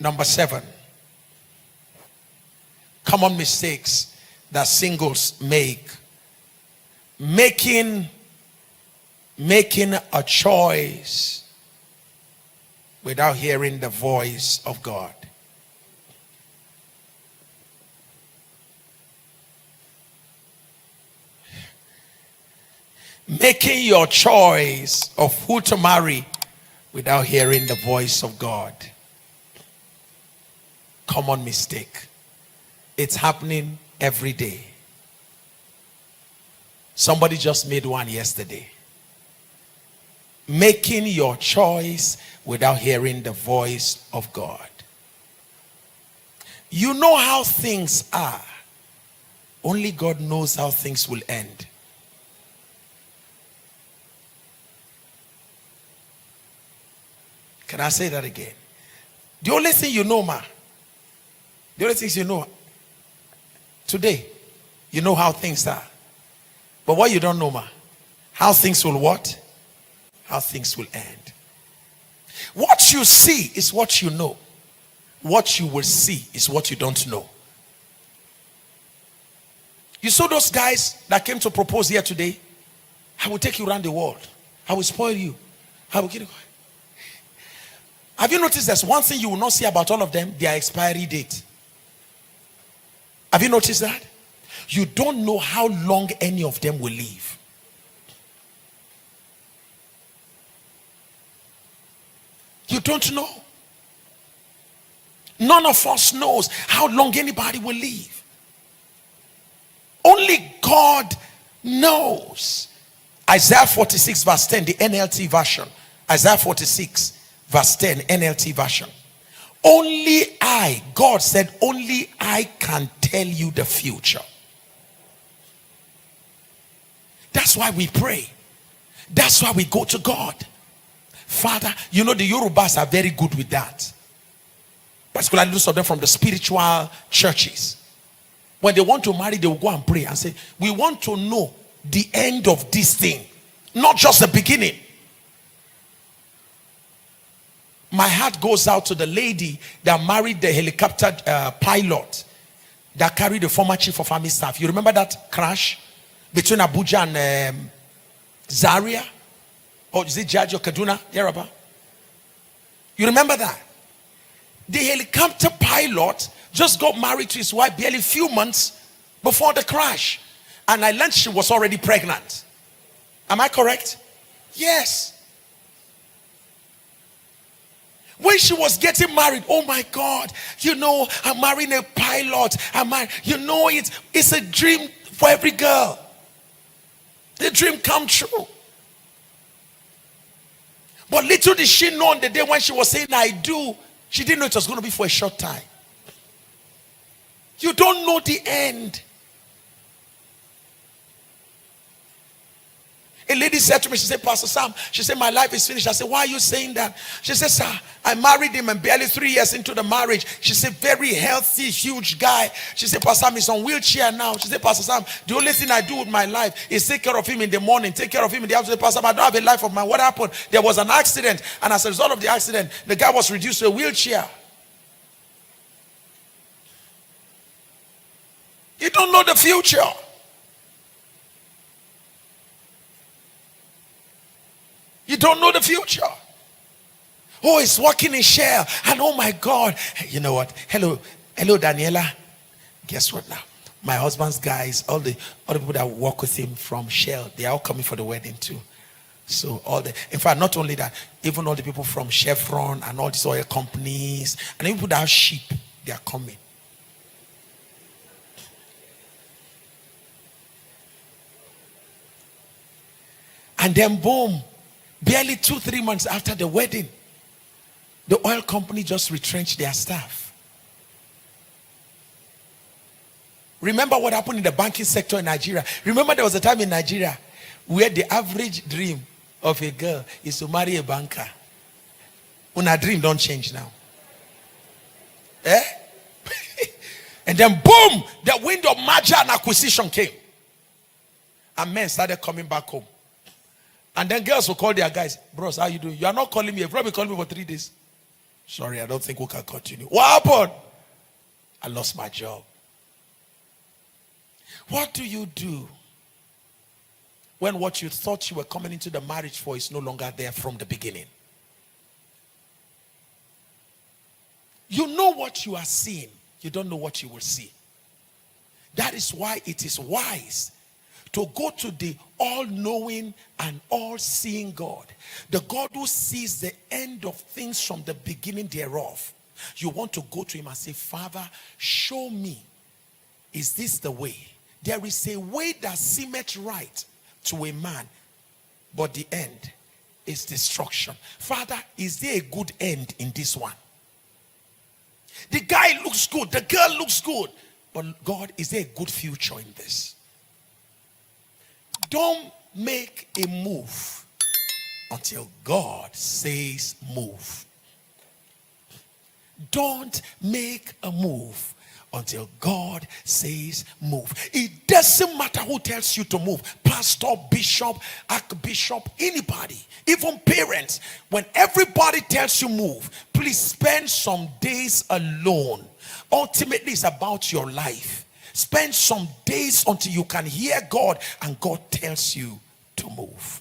Number 7. Common mistakes that singles make. Making a choice without hearing the voice of God. Making your choice of who to marry without hearing the voice of God. Common mistake. It's happening every day. Somebody just made one yesterday. Making your choice without hearing the voice of God. You know how things are. Only God knows how things will end. Can I say that again? The only thing you know, the only things you know today, you know how things are. But what you don't know, how things will what? How things will end. What you see is what you know. What you will see is what you don't know. You saw those guys that came to propose here today? I will take you around the world. I will spoil you. I will kill you. Have you noticed there's one thing you will not see about all of them? Their expiry date. Have you noticed that? You don't know how long any of them will live. You don't know. None of us knows how long anybody will live. Only God knows. Isaiah 46 verse 10, the NLT version. Isaiah 46 verse 10, NLT version. Only I, God said, only I can tell you the future. That's why we pray. That's why we go to God. Father, you know the Yorubas are very good with that. Particularly those of them from the spiritual churches. When they want to marry, they will go and pray and say, we want to know the end of this thing, not just the beginning. My heart goes out to the lady that married the helicopter pilot that carried the former chief of army staff. You remember that crash between Abuja and Zaria? Or is it Judge or Kaduna? Yaraba? You remember that? The helicopter pilot just got married to his wife barely a few months before the crash. And I learned she was already pregnant. Am I correct? Yes. When she was getting married, oh my God, you know, I'm marrying a pilot. You know, it's a dream for every girl. The dream come true. But little did she know on the day when she was saying I do, she didn't know it was going to be for a short time. You don't know the end. A lady said to me, she said, Pastor Sam, she said, my life is finished. I said, why are you saying that? She said, sir, I married him and barely 3 years into the marriage. She said, very healthy, huge guy. She said, Pastor Sam is on wheelchair now. She said, Pastor Sam, the only thing I do with my life is take care of him in the morning, take care of him in the afternoon. Pastor Sam, I don't have a life of mine. What happened? There was an accident. And as a result of the accident, the guy was reduced to a wheelchair. You don't know the future. You don't know the future. Oh, it's working in Shell. And oh my God. You know what? Hello, Daniela. Guess what now? My husband's guys, all the people that work with him from Shell, they are all coming for the wedding too. So in fact, not only that, even all the people from Chevron and all these oil companies, and even people that have sheep, they are coming. And then boom. Barely 2-3 months after the wedding, the oil company just retrenched their staff. Remember what happened in the banking sector in Nigeria? Remember there was a time in Nigeria where the average dream of a girl is to marry a banker. When her dream don't change now. Eh? And then boom, the wind of merger and acquisition came. And men started coming back home. And then girls will call their guys, bros, how you doing? You are not calling me. You've probably called me for 3 days. Sorry, I don't think we can continue. What happened? I lost my job. What do you do when what you thought you were coming into the marriage for is no longer there from the beginning? You know what you are seeing. You don't know what you will see. That is why it is wise to go to the all-knowing and all-seeing God. The God who sees the end of things from the beginning thereof. You want to go to him and say, Father, show me. Is this the way? There is a way that seemeth right to a man, but the end is destruction. Father, is there a good end in this one? The guy looks good. The girl looks good. But God, is there a good future in this? Don't make a move until God says move. Don't make a move until God says move. It doesn't matter who tells you to move. Pastor, bishop, archbishop, anybody, even parents. When everybody tells you move, please spend some days alone. Ultimately, it's about your life. Spend some days until you can hear God and God tells you to move.